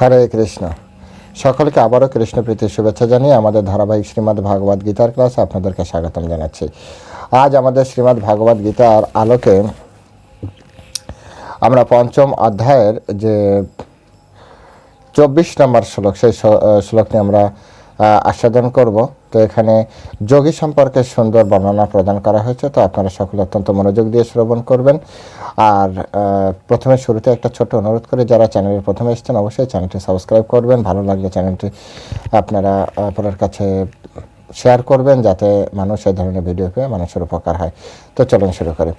হরে কৃষ্ণ। সকলকে আবারও কৃষ্ণপ্রীতির শুভেচ্ছা জানিয়ে আমাদের ধারাবাহিক শ্রীমদ্ ভাগবত গীতার ক্লাসে আপনাদেরকে স্বাগতম জানাচ্ছি। আজ আমাদের শ্রীমদ্ ভাগবত গীতার আলোকে আমরা পঞ্চম অধ্যায়ের যে 24 নম্বর শ্লোক, সেই শ্লোকটি আমরা আস্বাদন করব। তো এখানে যোগী সম্পর্কে সুন্দর বর্ণনা প্রদান করা হয়েছে, তো আপনারা সকলে অত্যন্ত মনোযোগ দিয়ে শ্রবণ করবেন। আর প্রথমে শুরুতে একটা ছোট্ট অনুরোধ করে, যারা চ্যানেলের প্রথমে এসেছেন অবশ্যই চ্যানেলটি সাবস্ক্রাইব করবেন। ভালো লাগলে চ্যানেলটি আপনারা অপরের কাছে শেয়ার করবেন, যাতে মানুষ এই ধরনের ভিডিও পেয়ে মানুষের উপকার হয়। তো চলুন শুরু করি।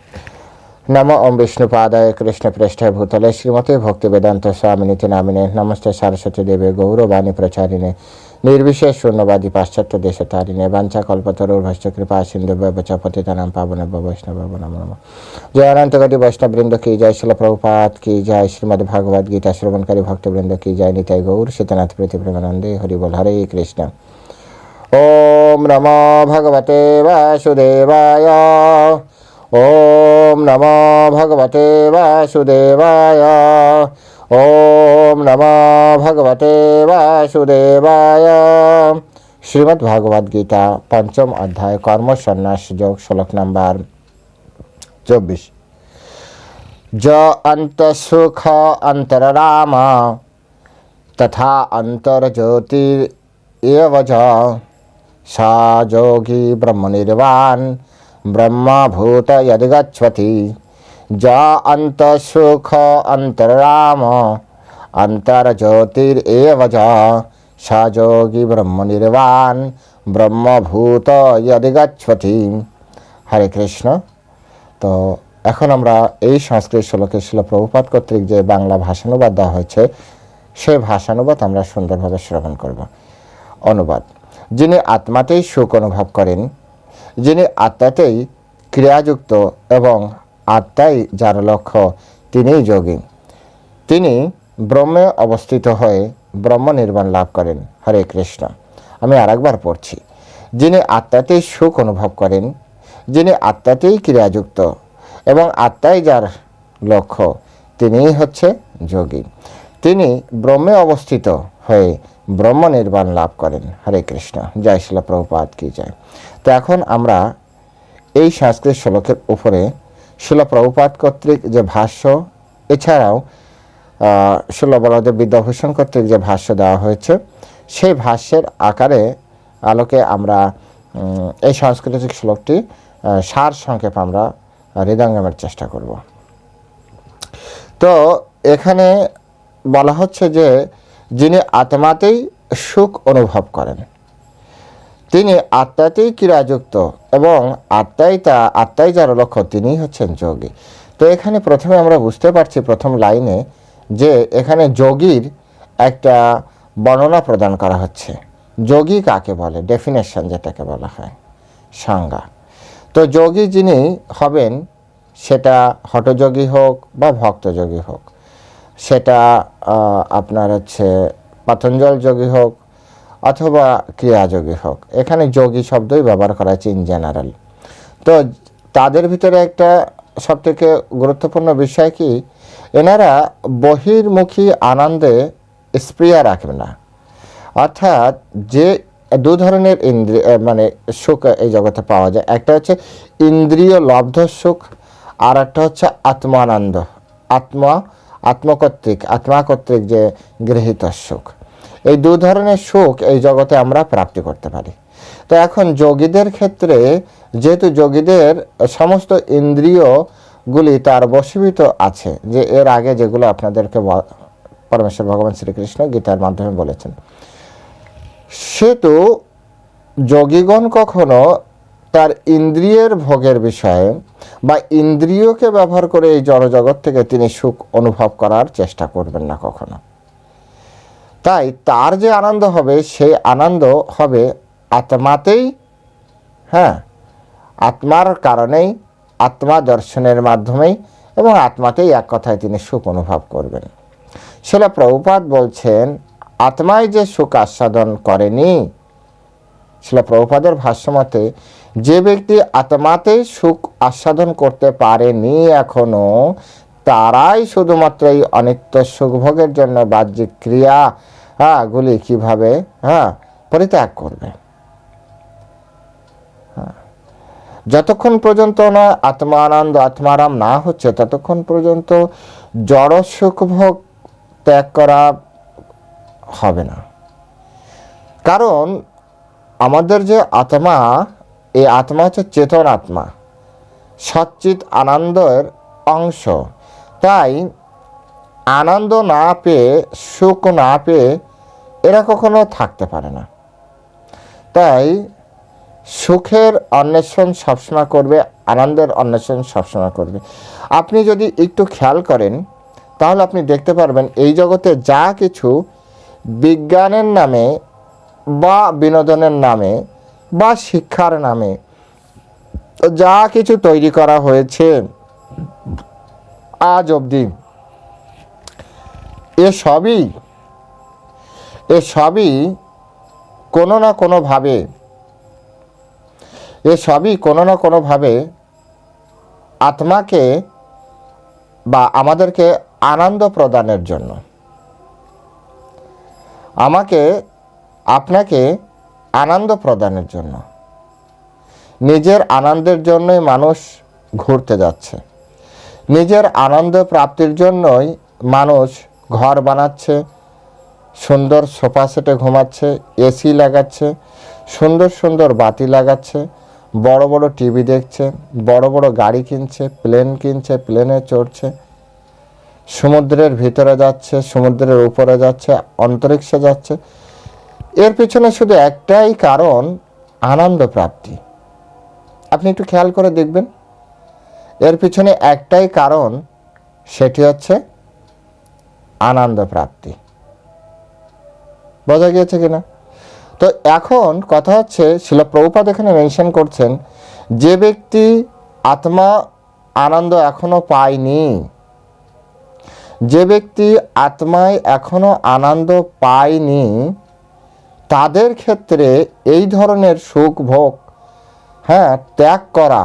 নমো ওম বিষ্ণুপাদায় কৃষ্ণপ্রেষ্ঠায় ভূতলে শ্রীমতে ভক্তিবেদান্ত স্বামিনীতি নামিনে নমস্তে সারস্বতী দেবে গৌরবাণী প্রচারিণে নির্বিশেষ শূন্যবাদী পাশ্চাত্য দেশতারিণে বাঞ্ছা কল্পতরুর ভস্য কৃপা সিন্ধু পতিতানাম পাবনে বৈষ্ণব নমো নমঃ। জয় অনন্তকোটি বৈষ্ণববৃন্দ কি জয়, শিল প্রভুপাদ কি জয়, শ্রীমদ্ ভাগবত গীতা শ্রবণকারী ভক্তবৃন্দ কি জয়, নিতাই গৌর সীতানাথ প্রীতি প্রেমানন্দে হরি বল। হরে কৃষ্ণ। ওম নমো ভগবতে বাসুদেবায়। ওম নমো ভগবতে বাসুদেবায়। ওম নমো ভগবতে বাসুদেবায়। শ্রীমদ্ ভাগবত গীতা পঞ্চম অধ্যায় কর্ম সন্ন্যাস যোগ, শ্লোক নাম্বার 24। য অন্তঃসুখ অন্তরাম তথা অন্তর্জ্যোতির এব য সা যোগী ব্রহ্মনির্বাণ ব্রহ্মভূত যদ্গচ্ছতি। য অন্তঃসুখ অন্তরাম অন্তর্জ্যোতির এব য সা যোগী ব্রহ্মনির্বাণ ব্রহ্মভূত যদ্গচ্ছতি। হরে কৃষ্ণ। তো এখন আমরা এই সংস্কৃত শ্লোকে শিল প্রভুপাদ কর্তৃক যে বাংলা ভাষানুবাদ দেওয়া হয়েছে, সেই ভাষানুবাদ আমরা সুন্দরভাবে শ্রবণ করব। অনুবাদ: যিনি আত্মাতেই সুখ অনুভব করেন, যিনি আত্মাতেই ক্রিয়াযুক্ত এবং আত্মাই যার লক্ষ্য, তিনিই যোগী। তিনি ব্রহ্মে অবস্থিত হয়ে ব্রহ্ম নির্বাণ লাভ করেন। হরে কৃষ্ণ। আমি আরেকবার পড়ছি। যিনি আত্মাতেই সুখ অনুভব করেন, যিনি আত্মাতেই ক্রিয়াযুক্ত এবং আত্মাই যার লক্ষ্য, তিনিই হচ্ছে যোগী। তিনি ব্রহ্মে অবস্থিত হয়ে ব্রহ্ম নির্বাণ লাভ করেন। হরে কৃষ্ণ। জয় শিল প্রভুপাদ কি জয়। তো এখন আমরা এই সংস্কৃত শ্লোকের উপরে শিল প্রভুপাদ কর্তৃক যে ভাষ্য, এছাড়াও শিল বলদেব বিদ্যাভূষণ কর্তৃক যে ভাষ্য দেওয়া হয়েছে, সেই ভাষ্যের আলোকে আমরা এই সাংস্কৃতিক শ্লোকটি সার সংক্ষেপ আমরা হৃদয়ঙ্গমের চেষ্টা করব। তো এখানে বলা হচ্ছে যে যিনি আত্মাতেই সুখ অনুভব করেন, তিনি আত্মাতেই ক্রিয়াযুক্ত এবং আত্মাই যার লক্ষ্য, তিনিই হচ্ছেন যোগী। তো এখানে প্রথমে আমরা বুঝতে পারছি প্রথম লাইনে যে এখানে যোগীর একটা বর্ণনা প্রদান করা হচ্ছে। যোগী কাকে বলে, ডেফিনেশন যেটাকে বলা হয়, সংজ্ঞা। তো যোগী যিনি হবেন, সেটা হঠযোগী হোক বা ভক্তযোগী হোক, সেটা আপনার হচ্ছে পতঞ্জল যোগী হোক অথবা ক্রিয়াযোগী হোক, এখানে যোগী শব্দই ব্যবহার করা হয়েছে ইন জেনারেল। তো তাদের ভিতরে একটা সবথেকে গুরুত্বপূর্ণ বিষয় কি, এনারা বহির্মুখী আনন্দে স্পৃহা রাখবে না। অর্থাৎ যে দু ধরনের সুখ এই জগতে পাওয়া যায়, একটা হচ্ছে ইন্দ্রিয় লব্ধ সুখ, আর একটা হচ্ছে আত্মানন্দ, আত্মা কর্তৃক যে গৃহীত সুখ। এই দু ধরনের সুখ এই জগতে আমরা প্রাপ্তি করতে পারি। তো এখন যোগীদের ক্ষেত্রে, যেহেতু যোগীদের সমস্ত ইন্দ্রিয়গুলি তার বশীভূত আছে, যে এর আগে যেগুলো আপনাদেরকে পরমেশ্বর ভগবান শ্রীকৃষ্ণ গীতার মাধ্যমে বলেছেন, সেহেতু যোগীগণ কখনো তার ইন্দ্রিয়ের ভোগের বিষয়ে বা ইন্দ্রিয়কে ব্যবহার করে এই জড়জগৎ থেকে তিনি সুখ অনুভব করার চেষ্টা করবেন না কখনো। তাই তার যে আনন্দ হবে, সেই আনন্দ হবে আত্মাতেই, আত্মার কারণেই, আত্মা দর্শনের মাধ্যমেই, এবং আত্মাতেই এক কথায় তিনি সুখ অনুভব করবেন। শিল প্রভুপাদ বলছেন, আত্মায় যে সুখ আস্বাদন করেনি, শিল প্রভুপাদের ভাষ্যমতে যে ব্যক্তি আত্মাতেই সুখ আস্বাদন করতে পারেনি এখনো, তারাই শুধুমাত্র এই অনিত্য সুখভোগের জন্য বাহ্যিক ক্রিয়াগুলি কিভাবে পরিত্যাগ করবে। যতক্ষণ পর্যন্ত না আত্মানন্দ আত্মারাম না হচ্ছে ততক্ষণ পর্যন্ত জড় সুখভোগ ত্যাগ করা হবে না। কারণ আমাদের যে আত্মা, এই আত্মা হচ্ছে চেতন আত্মা, সচ্চিত আনন্দের অংশ। তাই আনন্দ না পেয়ে, সুখ না পেয়ে এরা কখনো থাকতে পারে না। তাই সুখের অন্বেষণ সবসময় করবে, আনন্দের অন্বেষণ সবসময় করবে। আপনি যদি একটু খেয়াল করেন তাহলে আপনি দেখতে পারবেন এই জগতে যা কিছু বিজ্ঞানের নামে বা বিনোদনের নামে বা শিক্ষার নামে যা কিছু তৈরি করা হয়েছে আজ অবধি, এসবই কোনো না কোনোভাবে আত্মাকে বা আমাদেরকে আনন্দ প্রদানের জন্য, আপনাকে আনন্দ প্রদানের জন্য, নিজের আনন্দের জন্যই মানুষ ঘুরতে যাচ্ছে, নিজের আনন্দ প্রাপ্তির জন্যই মানুষ ঘর বানাচ্ছে, সুন্দর সোফা সেটে ঘুমাচ্ছে, এসি লাগাচ্ছে, সুন্দর সুন্দর বাতি লাগাচ্ছে, বড় বড় টিভি দেখছে, বড় বড় গাড়ি কিনছে, প্লেন কিনছে, প্লেনে চড়ছে, সমুদ্রের ভিতরে যাচ্ছে, সমুদ্রের উপরে যাচ্ছে, অন্তরিক্ষে যাচ্ছে। এর পিছনে শুধু একটাই কারণ, আনন্দ প্রাপ্তি। আপনি একটু খেয়াল করে দেখবেন, এর পিছনে একটাই কারণ, সেটি হচ্ছে আনন্দ প্রাপ্তি। বোঝা গিয়েছে কিনা? তো এখন কথা হচ্ছে, শিলা প্রভুপাদ এখানে মেনশন করছেন, যে ব্যক্তি আত্মা আনন্দ এখনো পায়নি, যে ব্যক্তি আত্মায় এখনো আনন্দ পায়নি, তাদের ক্ষেত্রে এই ধরনের সুখ ভোগ ত্যাগ করা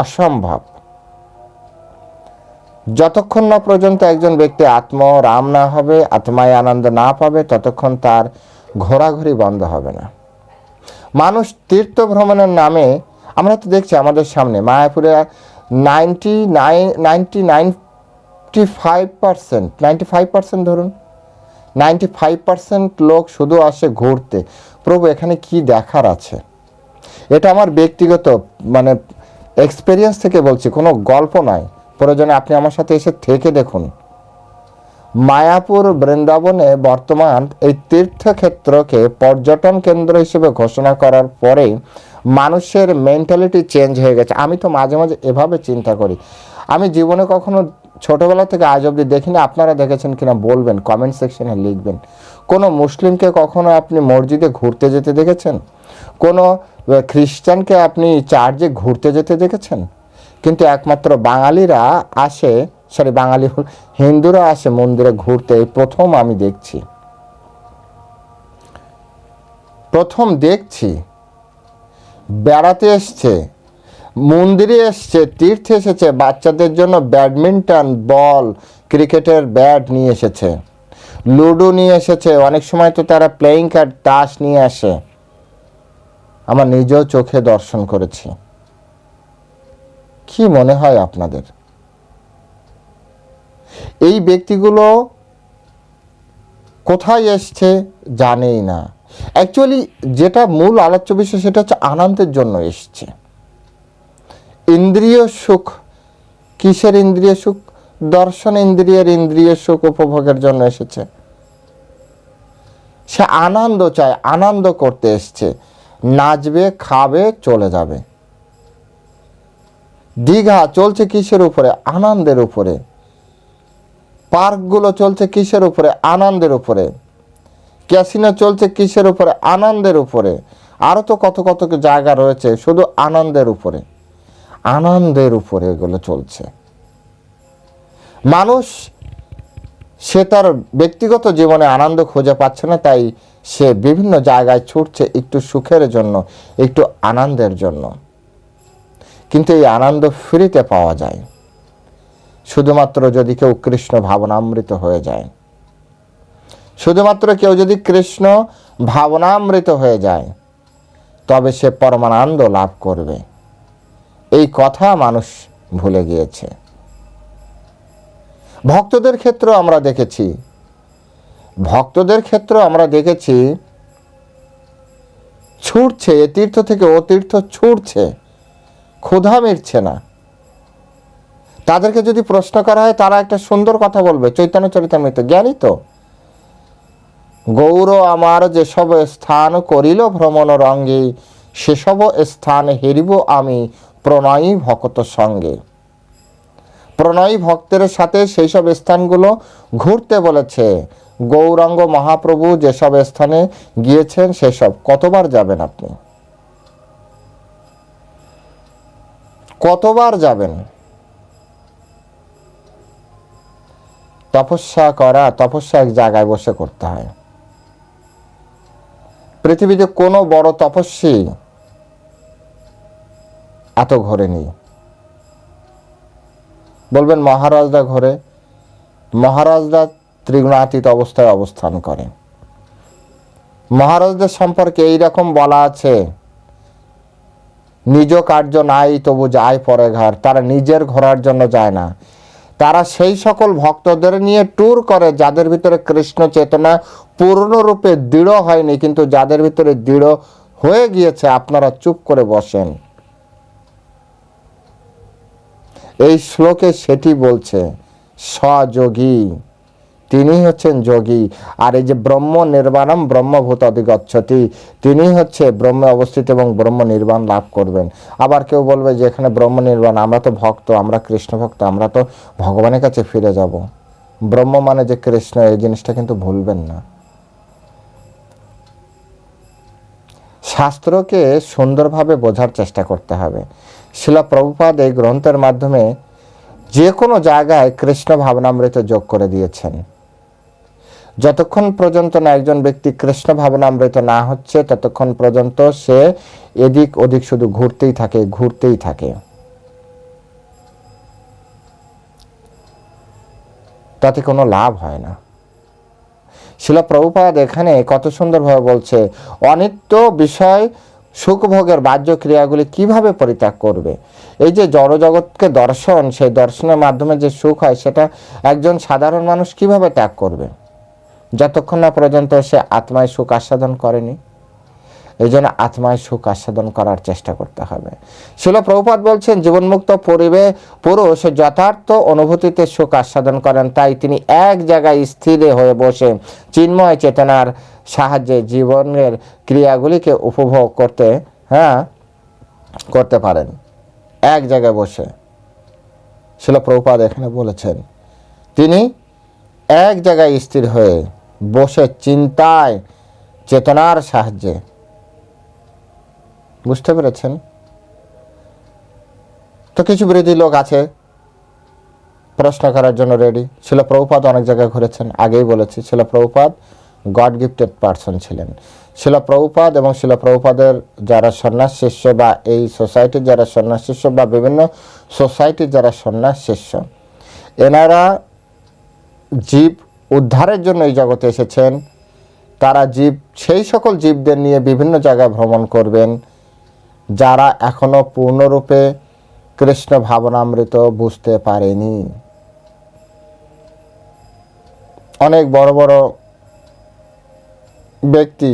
অসম্ভব। যতক্ষণ না পর্যন্ত একজন ব্যক্তি আত্মরাম না হবে, আত্মায় আনন্দ না পাবে, ততক্ষণ তার ঘোরাঘুরি বন্ধ হবে না। মানুষ তীর্থ ভ্রমণের নামে, আমরা তো দেখছি আমাদের সামনে মায়াপুরে 95% ধরুন, 95% লোক শুধু আসে ঘুরতে। প্রভু, এখানে কি দেখার আছে? এটা আমার ব্যক্তিগত এক্সপেরিয়েন্স থেকে বলছি, কোনো গল্প নয়। প্রয়োজনে আপনি আমার সাথে এসে থেকে দেখুন। মায়াপুর বৃন্দাবনে বর্তমান এই তীর্থক্ষেত্রকে পর্যটন কেন্দ্র হিসেবে ঘোষণা করার পরে মানুষের মেন্টালিটি চেঞ্জ হয়ে গেছে। আমি তো মাঝে মাঝে এভাবে চিন্তা করি, আমি জীবনে কখনো ছোটোবেলা থেকে আজ অবধি দেখিনি, আপনারা দেখেছেন কিনা বলবেন, কমেন্ট সেকশনে লিখবেন। কোনো মুসলিমকে কখনো আপনি মসজিদে ঘুরতে যেতে দেখেছেন? কোনো খ্রিস্টানকে আপনি চার্চে ঘুরতে যেতে দেখেছেন? কিন্তু একমাত্র বাঙালিরা আসে, হিন্দুরা আসে মন্দিরে ঘুরতে। এই প্রথম আমি দেখছি, বেড়াতে এসছে, মন্দিরে এসছে, তীর্থে এসেছে, বাচ্চাদের জন্য ব্যাডমিন্টন বল, ক্রিকেটের ব্যাট নিয়ে এসেছে, লুডো নিয়ে এসেছে, অনেক সময় তো তারা প্লেয়িং কার্ড, তাস নিয়ে আসে। আমার নিজেও চোখে দর্শন করেছি। কি মনে হয় আপনাদের? এই ব্যক্তিগুলো কোথায় এসছে জানেই না। অ্যাকচুয়ালি যেটা মূল আলোচ্য বিষয়, সেটা হচ্ছে আনন্দের জন্য এসছে। ইন্দ্রিয় সুখ, কিসের ইন্দ্রিয় সুখ? দর্শন ইন্দ্রিয়ের ইন্দ্রিয় সুখ উপভোগের জন্য এসেছে। সে আনন্দ চায়, আনন্দ করতে এসছে। নাচবে, খাবে, চলে যাবে। দীঘা চলছে কিসের উপরে? আনন্দের উপরে। পার্কগুলো চলছে কিসের উপরে? আনন্দের উপরে। ক্যাসিনো চলছে কিসের উপরে? আনন্দের উপরে। আরও তো কত কত জায়গা রয়েছে শুধু আনন্দের উপরে, আনন্দের উপরে এগুলো চলছে। মানুষ সে তার ব্যক্তিগত জীবনে আনন্দ খুঁজে পাচ্ছে না, তাই সে বিভিন্ন জায়গায় ছুটছে একটু সুখের জন্য, একটু আনন্দের জন্য। কিন্তু এই আনন্দ ফ্রিতে পাওয়া যায়। শুধুমাত্র যদি কেউ কৃষ্ণ ভাবনামৃত হয়ে যায়, শুধুমাত্র কেউ যদি কৃষ্ণ ভাবনামৃত হয়ে যায়, তবে সে পরমানন্দ লাভ করবে। এই কথা মানুষ ভুলে গিয়েছে। ভক্তদের ক্ষেত্রেও আমরা দেখেছি ছুটছে, এ তীর্থ থেকে ও তীর্থ ছুটছে, ক্ষুধা মিটছে না। তাদেরকে যদি প্রশ্ন করা হয়, তারা একটা সুন্দর কথা বলবে, চৈতন্য চরিতামৃত জ্ঞানী তো, গৌর আমার যেসব স্থান করিল ভ্রমণ রঙ্গে, সেসব স্থান হেরিব আমি প্রণয়ী ভক্ত সঙ্গে। প্রণয়ী ভক্তের সাথে সেই সব স্থানগুলো ঘুরতে বলেছে। গৌরাঙ্গ মহাপ্রভু যেসব স্থানে গিয়েছেন সেসব কতবার যাবেন আপনি? কতবার যাবেন? তপস্যা এক জায়গায় বসে করতে হয়। পৃথিবীতে কোনো বড় তপস্বী এত ঘোরেনি। বলবেন মহারাজরা ঘোরে, মহারাজরা ত্রিগুণাতীত অবস্থায় অবস্থান করে। মহারাজদের সম্পর্কে এইরকম বলা আছে, নিজ কার্য নাই তবু যায় পরে ঘর। তারা নিজের ঘোরার জন্য যায় না, তারা সেই সকল ভক্তদের নিয়ে ট্যুর করে যাদের ভিতরে কৃষ্ণ চেতনা পূর্ণরূপে দৃঢ় হয়নি, কিন্তু যাদের ভিতরে দৃঢ় হয়ে গিয়েছে। আপনারা চুপ করে বসেন। এই শ্লোকে সেটি বলছে, স্বযোগী, তিনি হচ্ছেন যোগী। আর এই যে ব্রহ্ম নির্বাণম ব্রহ্মভূত অধিগচ্ছতি, তিনি হচ্ছে ব্রহ্মে অবস্থিত এবং ব্রহ্ম নির্বাণ লাভ করবেন। আবার কেউ বলবে যে এখানে ব্রহ্ম নির্বাণ, আমরা তো ভক্ত, আমরা কৃষ্ণ ভক্ত, আমরা তো ভগবানের কাছে ফিরে যাব। ব্রহ্ম মানে যে কৃষ্ণ, এই জিনিসটা কিন্তু ভুলবেন না। শাস্ত্রকে সুন্দরভাবে বোঝার চেষ্টা করতে হবে। শিলা প্রভুপাদ এই গ্রন্থের মাধ্যমে যে কোনো জায়গায় কৃষ্ণ ভাবনামৃত যোগ করে দিয়েছেন। যতক্ষণ পর্যন্ত না একজন ব্যক্তি কৃষ্ণ ভাবনামৃত না হচ্ছে, ততক্ষণ পর্যন্ত সে এদিক ওদিক শুধু ঘুরতেই থাকে। তাতে কোনো লাভ হয় না। শিলা প্রভুপাদ এখানে কত সুন্দরভাবে বলছে, অনিত্য বিষয় সুখভোগের বাহ্য ক্রিয়াগুলি কিভাবে পরিত্যাগ করবে। এই যে জড়জগৎকে দর্শন, সেই দর্শনের মাধ্যমে যে সুখ হয়, সেটা একজন সাধারণ মানুষ কিভাবে ত্যাগ করবে, যতক্ষণ না পর্যন্ত সে আত্মায় সুখ আস্বাদন করেনি। এই জন্য আত্মায় সুখ আস্বাদন করার চেষ্টা করতে হবে। শিলা প্রভুপাদ বলছেন, জীবনমুক্ত পুরুষ যথার্থ অনুভূতিতে সুখ আস্বাদন করেন, তাই তিনি এক জায়গায় স্থির হয়ে বসে চিন্ময় চেতনার সাহায্যে জীবনের ক্রিয়াগুলিকে উপভোগ করতে পারেন। এক জায়গায় বসে শিলা প্রভুপাদ এখানে বলেছেন, তিনি এক জায়গায় স্থির হয়ে বসে চিন্তায় চেতনার সাহায্যে। বুঝতে পেরেছেন? তো কিছু বিরোধী লোক আছে প্রশ্ন করার জন্য রেডি। শিলা প্রভুপাদ অনেক জায়গায় ঘুরেছেন, আগেই বলেছি। শিলা প্রভুপাদ গড গিফটেড পারসন ছিলেন। শিলা প্রভুপাদ এবং শিলা প্রভুপাদের যারা সন্ন্যাস শিষ্য, বা এই সোসাইটির যারা সন্ন্যাস শিষ্য, বা বিভিন্ন সোসাইটির যারা সন্ন্যাস শিষ্য, এনারা জীব উদ্ধারের জন্য এই জগতে এসেছেন। তারা সেই সকল জীবদের নিয়ে বিভিন্ন জায়গায় ভ্রমণ করবেন যারা এখনো পূর্ণরূপে কৃষ্ণ ভাবনামৃত বুঝতে পারেনি। অনেক বড় বড় ব্যক্তি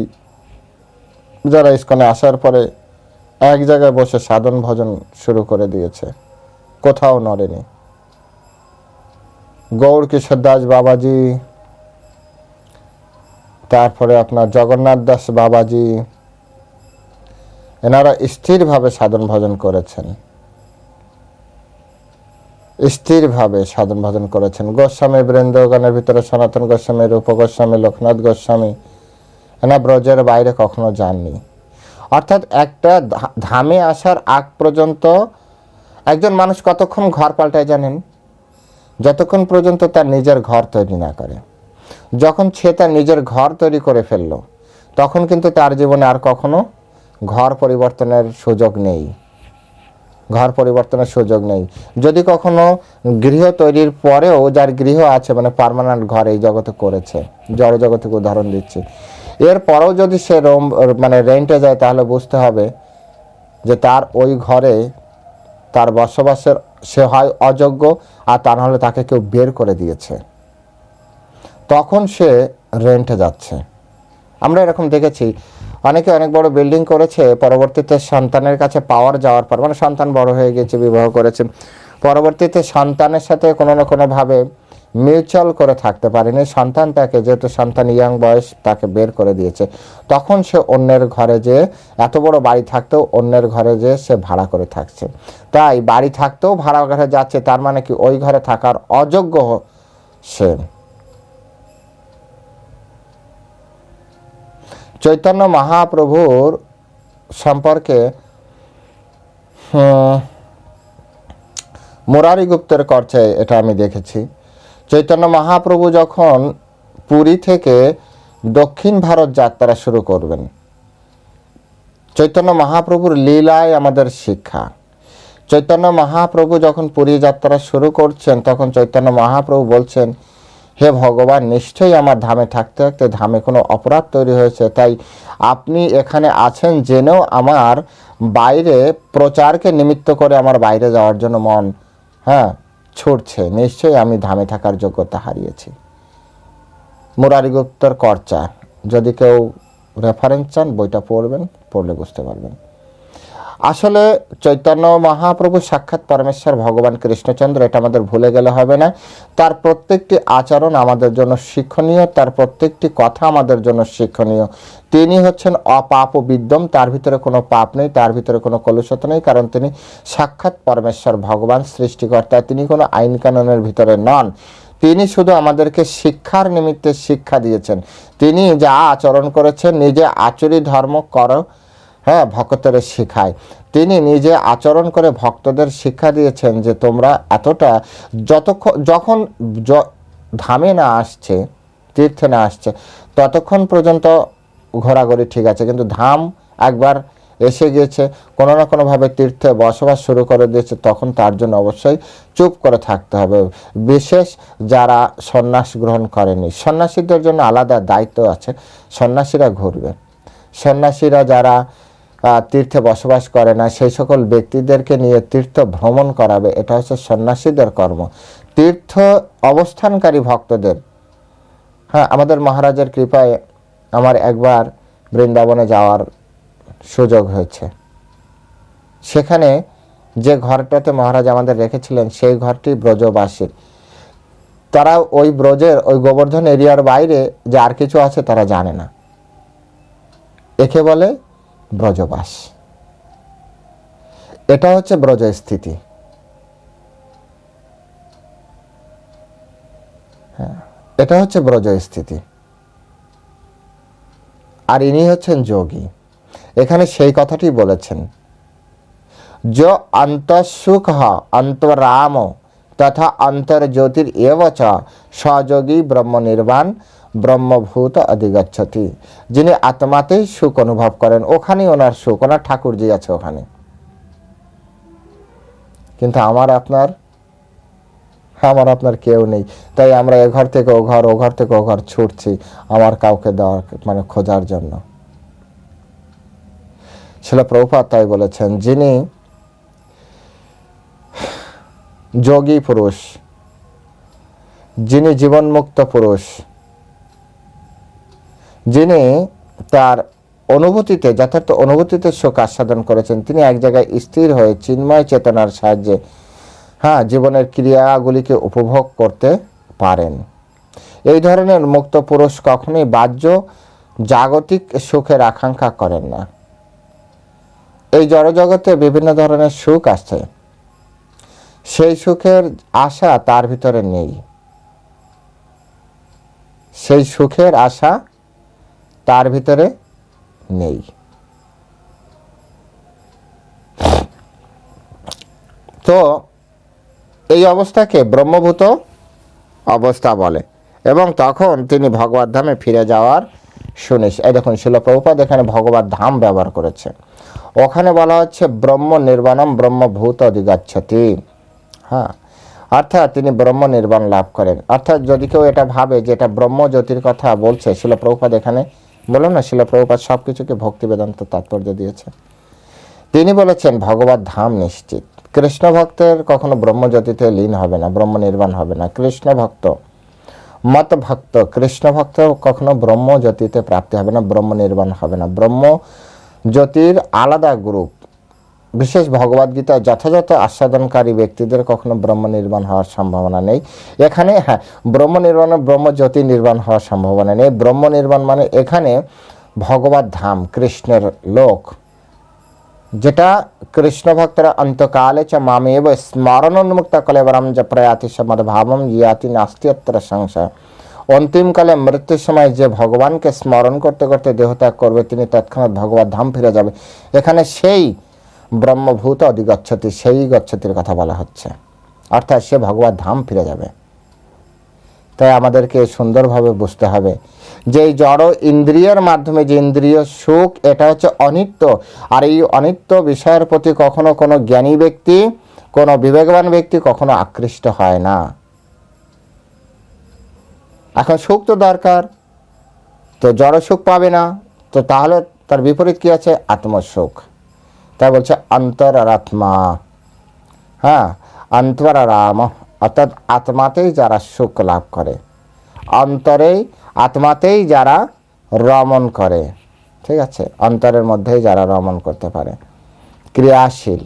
যারা ইস্কনে আসার পরে এক জায়গায় বসে সাধন ভজন শুরু করে দিয়েছে, কোথাও নড়েনি। গৌর কিশোর দাস বাবাজি, তারপরে আপনার জগন্নাথ দাস বাবাজি, এনারা স্থিরভাবে সাধন ভজন করেছেন, গোস্বামী বৃন্দগণের ভিতরে সনাতন গোস্বামী, রূপ গোস্বামী, লোকনাথ গোস্বামী, এনা ব্রজের বাইরে কখনো যাননি। অর্থাৎ একটা ধামে আসার আগ পর্যন্ত একজন মানুষ কতক্ষণ ঘর পাল্টায় জানেন? যতক্ষণ পর্যন্ত তার নিজের ঘর তৈরি না করে। যখন সে তার নিজের ঘর তৈরি করে ফেলল, তখন কিন্তু তার জীবনে আর কখনো ঘর পরিবর্তনের সুযোগ নেই। ঘর পরিবর্তনের সুযোগ নেই। যদি কখনো গৃহ তৈরির পরেও যার গৃহ আছে, মানে পার্মানেন্ট ঘর এই জগতে করেছে, জড় জগতে উদাহরণ দিচ্ছি, এর পরেও যদি সে মানে রেন্টে যায়, তাহলে বুঝতে হবে যে তার ওই ঘরে তার বসবাসের সে হয় অযোগ্য, আর তা নাহলে তাকে কেউ বের করে দিয়েছে, তখন সে রেন্টে যাচ্ছে। আমরা এরকম দেখেছি, অনেকে অনেক বড় বিল্ডিং করেছে, পরবর্তীতে সন্তানের কাছে পাওয়ার যাওয়ার পর, মানে সন্তান বড় হয়ে গেছে, বিবাহ করেছে, পরবর্তীতে সন্তানের সাথে কোনো না কোনোভাবে মিউচুয়াল করে থাকতে পারেনি, সন্তান তাকে, যেহেতু সন্তান ইয়াং বয়স, তাকে বের করে দিয়েছে, তখন সে অন্যের ঘরে যে, এত বড় বাড়ি থাকতেও অন্যের ঘরে যে সে ভাড়া করে থাকছে। তাই বাড়ি থাকতেও ভাড়া ঘরে যাচ্ছে, তার মানে কি ওই ঘরে থাকার অযোগ্য সে। চৈতন্য মহাপ্রভুর সম্পর্কে মুরারি গুপ্তের চর্চায় এটা আমি দেখেছি। চৈতন্য মহাপ্রভু যখন পুরী থেকে দক্ষিণ ভারত যাত্রা শুরু করবেন, চৈতন্য মহাপ্রভুর লীলায় আমাদের শিক্ষা। চৈতন্য মহাপ্রভু যখন পুরী যাত্রা শুরু করছেন, তখন চৈতন্য মহাপ্রভু বলছেন, হে ভগবান, নিশ্চয়ই আমার ধামে থাকতে থাকতে ধামে কোনো অপরাধ তৈরি হয়েছে, তাই আপনি এখানে আছেন জেনেও আমার বাইরে প্রচারকে নিমিত্ত করে আমার বাইরে যাওয়ার জন্য মন ছুটছে, নিশ্চয়ই আমি ধামে থাকার যোগ্যতা হারিয়েছি। মুরারি গুপ্তের চর্চা, যদি কেউ রেফারেন্স চান বইটা পড়বেন, পড়লে বুঝতে পারবেন। আসলে চৈতন্য মহাপ্রভু সাক্ষাৎ পরমেশ্বর ভগবান কৃষ্ণচন্দ্র, এটা আমাদের ভুলে গেলে হবে না। তার প্রত্যেকটি আচরণ আমাদের জন্য শিক্ষণীয়, তার প্রত্যেকটি কথা আমাদের জন্য শিক্ষণীয়। তিনি হচ্ছেন অপাপ বিদ্যম, তার ভিতরে কোনো পাপ নেই, তার ভিতরে কোনো কলুষতা নেই, কারণ তিনি সাক্ষাৎ পরমেশ্বর ভগবান সৃষ্টিকর্তা, তিনি কোনো আইন কানুনের ভিতরে নন। তিনি শুধু আমাদেরকে শিক্ষার নিমিত্তে শিক্ষা দিয়েছেন। তিনি যা আচরণ করেছেন, নিজে আচরি ধর্ম করো, ভক্তদের শিখায়। তিনি নিজে আচরণ করে ভক্তদের শিক্ষা দিয়েছেন যে তোমরা এতটা, যখন ধামে না আসছে, তীর্থে না আসছে, ততক্ষণ পর্যন্ত ঘোরাঘুরি ঠিক আছে, কিন্তু ধাম একবার এসে গিয়েছে, কোনো না কোনোভাবে তীর্থে বসবাস শুরু করে দিয়েছে, তখন তার জন্য অবশ্যই চুপ করে থাকতে হবে। বিশেষ যারা সন্ন্যাস গ্রহণ করেনি, সন্ন্যাসীদের জন্য আলাদা দায়িত্ব আছে, সন্ন্যাসীরা ঘুরবে। সন্ন্যাসীরা যারা তীর্থে বসবাস করে না, সেই সকল ব্যক্তিদেরকে নিয়ে তীর্থ ভ্রমণ করাবে, এটা হচ্ছে সন্ন্যাসীদের কর্ম। তীর্থ অবস্থানকারী ভক্তদের, আমাদের মহারাজের কৃপায় আমার একবার বৃন্দাবনে যাওয়ার সুযোগ হয়েছে। সেখানে যে ঘরটাতে মহারাজ আমাদের রেখেছিলেন, সেই ঘরটি ব্রজবাসীর। তারা ওই ব্রজের, ওই গোবর্ধন এরিয়ার বাইরে যে আর কিছু আছে তারা জানে না, একে বলে ব্রজবাস। এটা হচ্ছে ব্রজ স্থিতি। এটা হচ্ছে ব্রজ স্থিতি। আর ইনি হচ্ছেন যোগী। এখানে সেই কথাটি বলেছেন, जो अंतसुख अंतराम तथा अंतर्ज्योतिर एव च सयोगी ब्रह्म निर्वाण ব্রহ্মভূত অধিগচ্ছতি। যিনি আত্মাতেই সুখ অনুভব করেন, ওখানেই ওনার সুখ, ওনার ঠাকুরজি আছে ওখানে। কিন্তু আমার আপনার কেউ নেই, তাই আমরা এ ঘর থেকে ও ঘর, ও ঘর থেকে ও ঘর ছুটছি আমার কাউকে দেওয়ার, মানে খোঁজার জন্য। শিল প্রভুপাদ তাই বলেছেন, যিনি যোগী পুরুষ, যিনি জীবনমুক্ত পুরুষ, যিনি তার অনুভূতিতে, যথার্থ অনুভূতিতে সুখ আস্বাদন করেছেন, তিনি এক জায়গায় স্থির হয়ে চিন্ময় চেতনার সাহায্যে জীবনের ক্রিয়াগুলিকে উপভোগ করতে পারেন। এই ধরনের মুক্ত পুরুষ কখনোই বাহ্য জাগতিক সুখের আকাঙ্ক্ষা করেন না। এই জড়জগতে বিভিন্ন ধরনের সুখ আছে, সেই সুখের আশা তার ভিতরে নেই, সেই সুখের আশা তার ভিতরে নেই। তো এই অবস্থাকে ব্রহ্মভূত অবস্থা বলে, এবং তখন তিনি ভগবত ধামে ফিরে যাওয়ার এই দেখুন শিল প্রভুপাদ এখানে ভগবত ধাম ব্যবহার করেছে। ওখানে বলা হচ্ছে ব্রহ্ম নির্বাণম ব্রহ্মভূত অধিগচ্ছতি। হ্যাঁ, অর্থাৎ তিনি ব্রহ্ম নির্বাণ লাভ করেন। অর্থাৎ যদি কেউ এটা ভাবে যে এটা ব্রহ্ম জ্যোতির কথা বলছে, শিল প্রভুপাদ এখানে বলুন না, শিল প্রভুপাদ সব কিছুকে ভক্তি বেদান্ত তাৎপর্য দিয়েছে। তিনি বলেছেন ভগবত ধাম নিশ্চিত। কৃষ্ণ ভক্তের কখনো ব্রহ্মজ্যোতিতে লীন হবে না, ব্রহ্ম নির্বাণ হবে না। কৃষ্ণ ভক্ত, মত ভক্ত, কৃষ্ণ ভক্ত কখনো ব্রহ্মজ্যোতিতে প্রাপ্তি হবে না, ব্রহ্ম নির্বাণ হবে না। ব্রহ্ম জ্যোতির আলাদা গ্রুপ, বিশেষ ভগবদ্গীতা যথাযথ আস্বাদনকারী ব্যক্তিদের কখনো ব্রহ্ম নির্বাণ হওয়ার সম্ভাবনা নেই। এখানে হ্যাঁ, ব্রহ্ম নির্বাণ, ব্রহ্মজ্যোতি নির্বাণ হওয়ার সম্ভাবনা নেই। ব্রহ্ম নির্বাণ মানে এখানে ভগবত ধাম, কৃষ্ণের লোক, যেটা কৃষ্ণ ভক্তরা অন্তকালে চ মামেব স্মরণোন্মুক্ত কলেবরম য প্রয়াতি সমদ্ভাবম ইয়াতি নাস্তি অত্র সংশয়। অন্তিমকালে মৃত্যুর সময় যে ভগবানকে স্মরণ করতে করতে দেহত্যাগ করবে, তিনি তৎক্ষণাৎ ভগবত ধাম ফিরে যাবে। এখানে সেই ব্রহ্মভূত অধিগচ্ছতি, সেই গচ্ছতির কথা বলা হচ্ছে, অর্থাৎ সে ভগবত ধাম ফিরে যাবে। তাই আমাদেরকে সুন্দরভাবে বুঝতে হবে যে এই জড় ইন্দ্রিয়ের মাধ্যমে যে ইন্দ্রিয় সুখ, এটা হচ্ছে অনিত্য। আর এই অনিত্য বিষয়ের প্রতি কখনো কোনো জ্ঞানী ব্যক্তি, কোনো বিবেকবান ব্যক্তি কখনো আকৃষ্ট হয় না। এখন সুখ তো দরকার, তো জড় সুখ পাবে না, তো তাহলে তার বিপরীত কি আছে? আত্মসুখ। তাই বলছে অন্তর আর আত্মা। হ্যাঁ, অন্তর আর রাম, অর্থাৎ আত্মাতেই যারা সুখ লাভ করে, অন্তরেই আত্মাতেই যারা রমণ করে, ঠিক আছে, অন্তরের মধ্যেই যারা রমণ করতে পারে, ক্রিয়াশীল।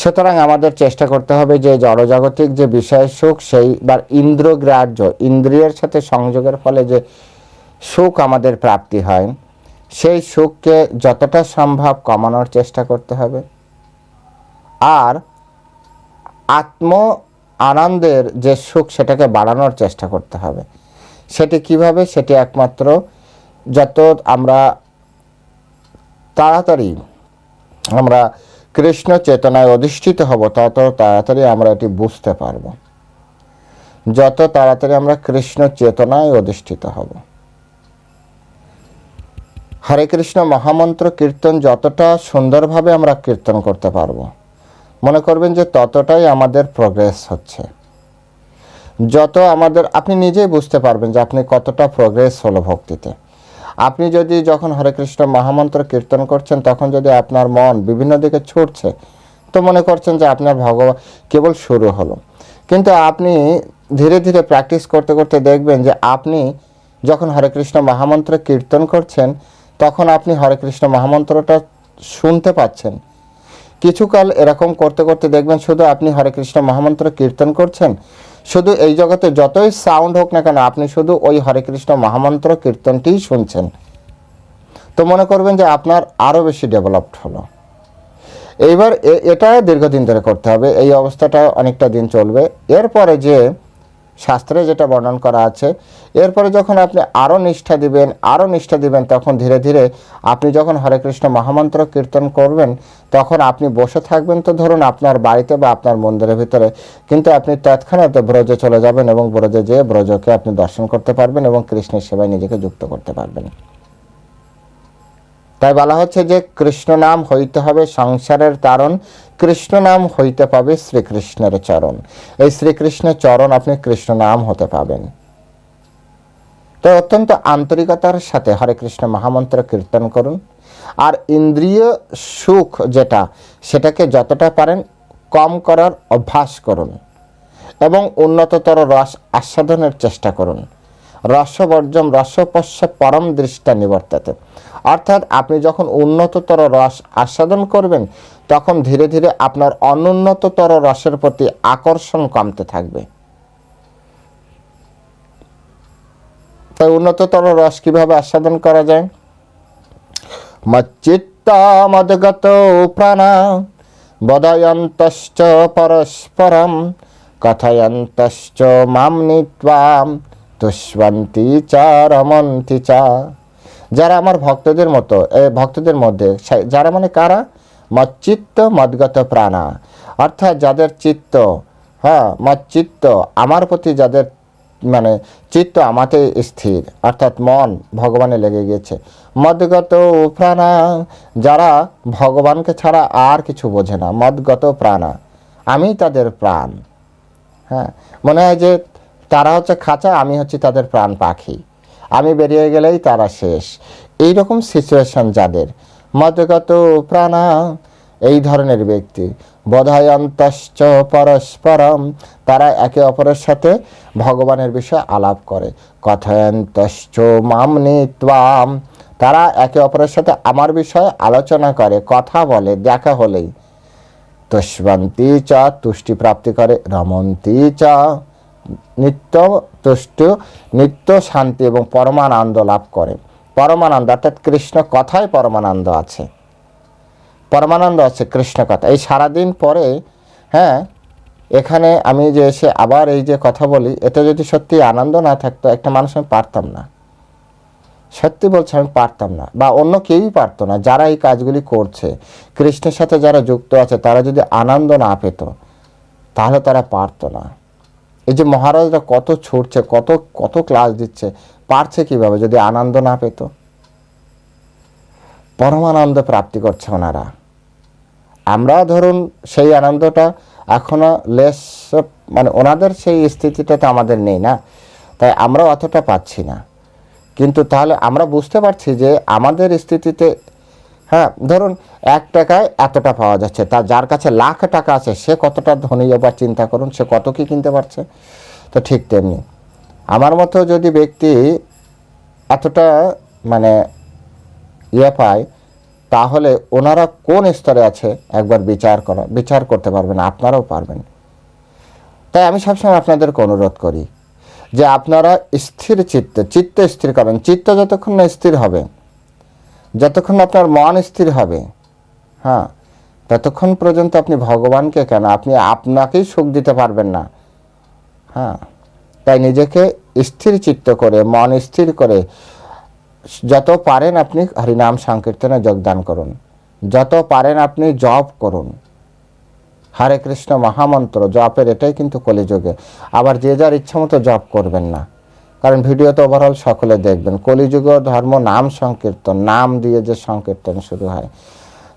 সুতরাং আমাদের চেষ্টা করতে হবে যে জড়জাগতিক যে বিষয় সুখ, সেইবার ইন্দ্রগ্রাহ্য, ইন্দ্রিয়ের সাথে সংযোগের ফলে যে সুখ আমাদের প্রাপ্তি হয়, সেই সুখকে যতটা সম্ভব কমানোর চেষ্টা করতে হবে। আর আত্ম আনন্দের যে সুখ, সেটাকে বাড়ানোর চেষ্টা করতে হবে। সেটি কিভাবে? সেটি একমাত্র যত আমরা তাড়াতাড়ি আমরা কৃষ্ণ চেতনায় অধিষ্ঠিত হব, তত তাড়াতাড়ি আমরা এটি বুঝতে পারব। যত তাড়াতাড়ি আমরা কৃষ্ণ চেতনায় অধিষ্ঠিত হব, হরে কৃষ্ণ মহামন্ত্র কীর্তন যতটা সুন্দরভাবে আমরা কীর্তন করতে পারবো, মনে করবেন যে ততটাই আমাদের প্রোগ্রেস হচ্ছে। যত আমাদের, আপনি নিজেই বুঝতে পারবেন যে আপনি কতটা প্রোগ্রেস হলো ভক্তিতে। আপনি যদি যখন হরে কৃষ্ণ মহামন্ত্র কীর্তন করছেন, তখন যদি আপনার মন বিভিন্ন দিকে ছুটছে, তো মনে করছেন যে আপনার ভগবান কেবল শুরু হলো। কিন্তু আপনি ধীরে ধীরে প্র্যাকটিস করতে করতে দেখবেন যে আপনি যখন হরে কৃষ্ণ মহামন্ত্র কীর্তন করছেন, তখন আপনি হরে কৃষ্ণ মহামন্ত্রটা শুনতে পাচ্ছেন। কিছুকাল এরকম করতে করতে দেখবেন শুধু আপনি হরে কৃষ্ণ মহামন্ত্র কীর্তন করছেন, শুধু এই জগতে যতই সাউন্ড হোক না কেন, আপনি শুধু ওই হরে কৃষ্ণ মহামন্ত্র কীর্তনটিই শুনছেন। তো মনে করবেন যে আপনার আরও বেশি ডেভেলপড হলো। এইবার এটা দীর্ঘদিন ধরে করতে হবে, এই অবস্থাটা অনেকটা দিন চলবে। এরপরে যে শাস্ত্রে যেটা বর্ণন করা আছে, এরপরে যখন আপনি আরও নিষ্ঠা দিবেন, তখন ধীরে ধীরে আপনি যখন হরে কৃষ্ণ মহামন্ত্র কীর্তন করবেন, তখন আপনি বসে থাকবেন তো ধরুন আপনার বাড়িতে বা আপনার মন্দিরের ভিতরে, কিন্তু আপনি তৎক্ষণাৎ ব্রজে চলে যাবেন এবং ব্রজে যেয়ে ব্রজকে আপনি দর্শন করতে পারবেন এবং কৃষ্ণের সেবায় নিজেকে যুক্ত করতে পারবেন। তাই বলা হচ্ছে যে কৃষ্ণ নাম হইতে হবে সংসারের তারণ, কৃষ্ণ নাম হইতে পাবে শ্রীকৃষ্ণের চরণ। এই শ্রীকৃষ্ণের চরণ আপনি কৃষ্ণ নাম হতে পাবেন। তো অত্যন্ত আন্তরিকতার সাথে হরে কৃষ্ণ মহামন্ত্র কীর্তন করুন। আর ইন্দ্রিয় সুখ যেটা, সেটাকে যতটা পারেন কম করার অভ্যাস করুন এবং উন্নততর রস আস্বাদনের চেষ্টা করুন। রসবর্জম রসপশ্য পরম দৃষ্টা নিবর্তাতে, অর্থাৎ আপনি যখন উন্নততর রস আস্বাদন করবেন, তখন ধীরে ধীরে আপনার অনুন্নততর রসের প্রতি আকর্ষণ কমতে থাকবে। তাই উন্নততর রস কিভাবে আস্বাদন করা যায়? মচ্চিত্তা মদগত প্রাণা বদয়ন্তশ্চ পরস্পরম কথয়ন্তশ্চ মাম নিত্বাম তুষ্বন্তি চা রমন্তি চা। যারা আমার ভক্তদের মতো, ভক্তদের মধ্যে যারা মানে কারা? মচ্চিত্ত মদগত প্রাণা, অর্থাৎ যাদের চিত্ত, হ্যাঁ মচ্চিত্ত, আমার প্রতি যাদের মানে চিত্ত আমাতে স্থির, অর্থাৎ মন ভগবানে লেগে গিয়েছে। মদগত প্রাণা, যারা ভগবানকে ছাড়া আর কিছু বোঝে না, মদগত প্রাণা, আমি তাদের প্রাণ। হ্যাঁ, মনে হয় যে তারা হচ্ছে খাঁচা, আমি হচ্ছি তাদের প্রাণ পাখি, আমি বেরিয়ে গেলেই তারা শেষ। এইরকম সিচুয়েশন যাদের, মদগত প্রাণা, এই ধরনের ব্যক্তি, বোধায়ন্তশ্চ পরস্পরম, তারা একে অপরের সাথে ভগবানের বিষয়ে আলাপ করে। কথয়ন্তশ্চ মামনি ত্বাম, তারা একে অপরের সাথে আমার বিষয়ে আলোচনা করে, কথা বলে, দেখা হলেই। তুষ্বন্তি চ, তুষ্টি প্রাপ্তি করে। রমন্তি চ, নিত্য তুষ্ট, নিত্য শান্তি এবং পরমানন্দ লাভ করে। পরমানন্দ অর্থাৎ কৃষ্ণ কথায় পরমানন্দ আছে, পরমানন্দ আছে কৃষ্ণ কথা। এই সারাদিন পরে, হ্যাঁ, এখানে আমি যে এসে আবার এই যে কথা বলি, এটা যদি সত্যি আনন্দ না থাকতো, একটা মানুষ আমি পারতাম না, সত্যি বলছি আমি পারতাম না, বা অন্য কেউই পারতো না। যারা এই কাজগুলি করছে, কৃষ্ণের সাথে যারা যুক্ত আছে, তারা যদি আনন্দ না পেত, তাহলে তারা পারতো না। এই যে মহারাজরা কত ছুটছে, কত কত ক্লাস দিচ্ছে, পারছে কিভাবে যদি আনন্দ না পেত? পরমানন্দ প্রাপ্তি করছে ওনারা। আমরা ধরুন সেই আনন্দটা এখনো লেস, মানে ওনাদের সেই স্থিতিটা তো আমাদের নেই না, তাই আমরা অতটা পাচ্ছি না। কিন্তু তাহলে আমরা বুঝতে পারছি যে আমাদের স্থিতিতে, হ্যাঁ, ধরুন 1 টাকায় এতটা পাওয়া যাচ্ছে, তা যার কাছে লাখ টাকা আছে সে কতটা ধনী, এবার চিন্তা করুন, সে কত কি কিনতে পারছে। তো ঠিক তেমনি আমার মতো যদি ব্যক্তি এতটা মানে পায়, তাহলে ওনারা কোন স্তরে আছে একবার বিচার করতে পারবেন, আপনারাও পারবেন। তাই আমি সবসময় আপনাদেরকে অনুরোধ করি যে আপনারা স্থির চিত্ত স্থির করেন। চিত্ত যতক্ষণ না স্থির হবে, যতক্ষণ আপনার মন স্থির হবে, হ্যাঁ, ততক্ষণ পর্যন্ত আপনি ভগবানকে কেন, আপনি আপনাকেই সুখ দিতে পারবেন না। হ্যাঁ, তাই নিজেকে স্থির চিত্ত করে, মন স্থির করে যত পারেন আপনি হরিনাম সংকীর্তনে যোগদান করুন, যত পারেন আপনি জপ করুন। হরে কৃষ্ণ মহামন্ত্র জপের এটাই কিন্তু কলিযুগে। আবার যে যার ইচ্ছা মতো জপ করবেন না, কারণ ভিডিও তো ওভারঅল সকলে দেখবেন। কলিযুগ ধর্ম নাম সংকীর্তন, নাম দিয়ে যে সংকীর্তন শুরু হয়।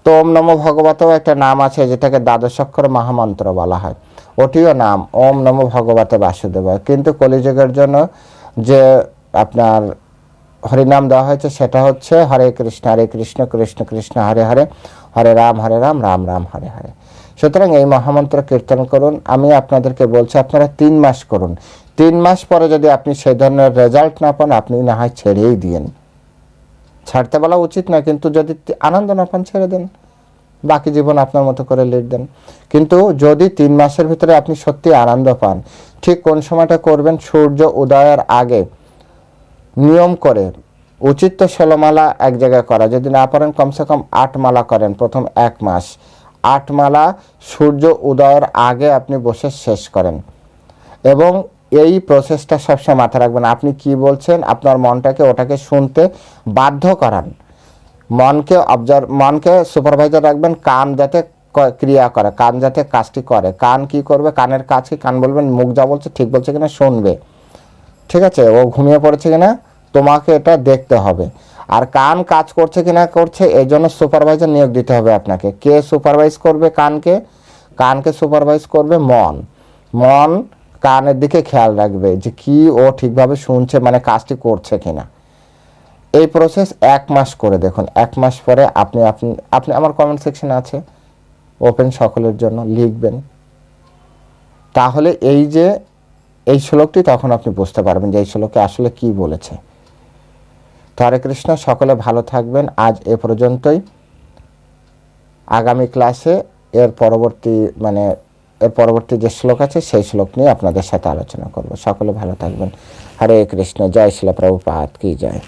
তো ওম নমো ভগবতেও একটা নাম আছে, যেটাকে দ্বাদশাক্ষর মহামন্ত্র বলা হয়, ওটিও নাম ওম নমো ভগবতে বাসুদেবায়। কিন্তু কলিযুগের জন্য যে আপনার হরিনাম দেওয়া হয়েছে সেটা হচ্ছে হরে কৃষ্ণ কৃষ্ণ কৃষ্ণ হরে হরে, হরে রাম রাম রাম হরে হরে। সুতরাং এই মহামন্ত্র কীর্তন করুন। আমি আপনাদেরকে বলছি আপনারা 3 মাস করুন। 3 মাস পরে যদি আপনি সেই ধরনের রেজাল্ট না পান, আপনি না হয় ছেড়েই দিন। ছাড়তে বলা উচিত না, কিন্তু যদি আনন্দ না পান ছেড়ে দেন, বাকি জীবন আপনার মতো করে লিড দেন। কিন্তু যদি 3 মাসের ভিতরে আপনি সত্যি আনন্দ পান, ঠিক কোন সময়টা করবেন? সূর্য উদয়ের আগে নিয়ম করে উচিত তো 16 মালা এক জায়গায় করা, যদি না পারেন কমসে কম 8 মালা করেন প্রথম 1 মাস। 8 মালা সূর্য উদয়ের আগে আপনি বসে শেষ করেন, এবং এই প্রসেসটা সবসময় মাথায় রাখবেন। আপনি কি বলছেন, আপনার মনটাকে ওটাকে শুনতে বাধ্য করান। মনকে সুপারভাইজার রাখবেন। কান যাতে ক্রিয়া করে, কান যাতে কাজটি করে। কান কি করবে? কানের কাজ কি? কান বলবেন মুখ যা বলছে ঠিক বলছে কিনা শুনবে, ঠিক আছে? ও ঘুমিয়ে পড়েছে কিনা তোমাকে এটা দেখতে হবে। আর কান কাজ করছে কিনা করছে, এই জন্য সুপারভাইজার নিয়োগ দিতে হবে আপনাকে। কে সুপারভাইজ করবে কানকে? কানকে সুপারভাইজ করবে মন কানের দিকে খেয়াল রাখবে যে কি ও ঠিকভাবে শুনছে, মানে কাজটি করছে কিনা। এই প্রসেস 1 মাস করে দেখুন। 1 মাস পরে আপনি আমার কমেন্ট সেকশনে আছে ওপেন, সকলের জন্য লিখবেন। তাহলে এই শ্লোকটি তখন আপনি বুঝতে পারবেন যে এই শ্লোকে আসলে কি বলেছে। তো হরে কৃষ্ণ, সকলে ভালো থাকবেন। আজ এ পর্যন্তই। আগামী ক্লাসে এর পরবর্তী যে শ্লোক আছে সেই শ্লোক নিয়ে আপনাদের সাথে আলোচনা করব। সকলে ভালো থাকবেন। হরে কৃষ্ণ। জয় শিলা প্রভুপাদ কি জয়।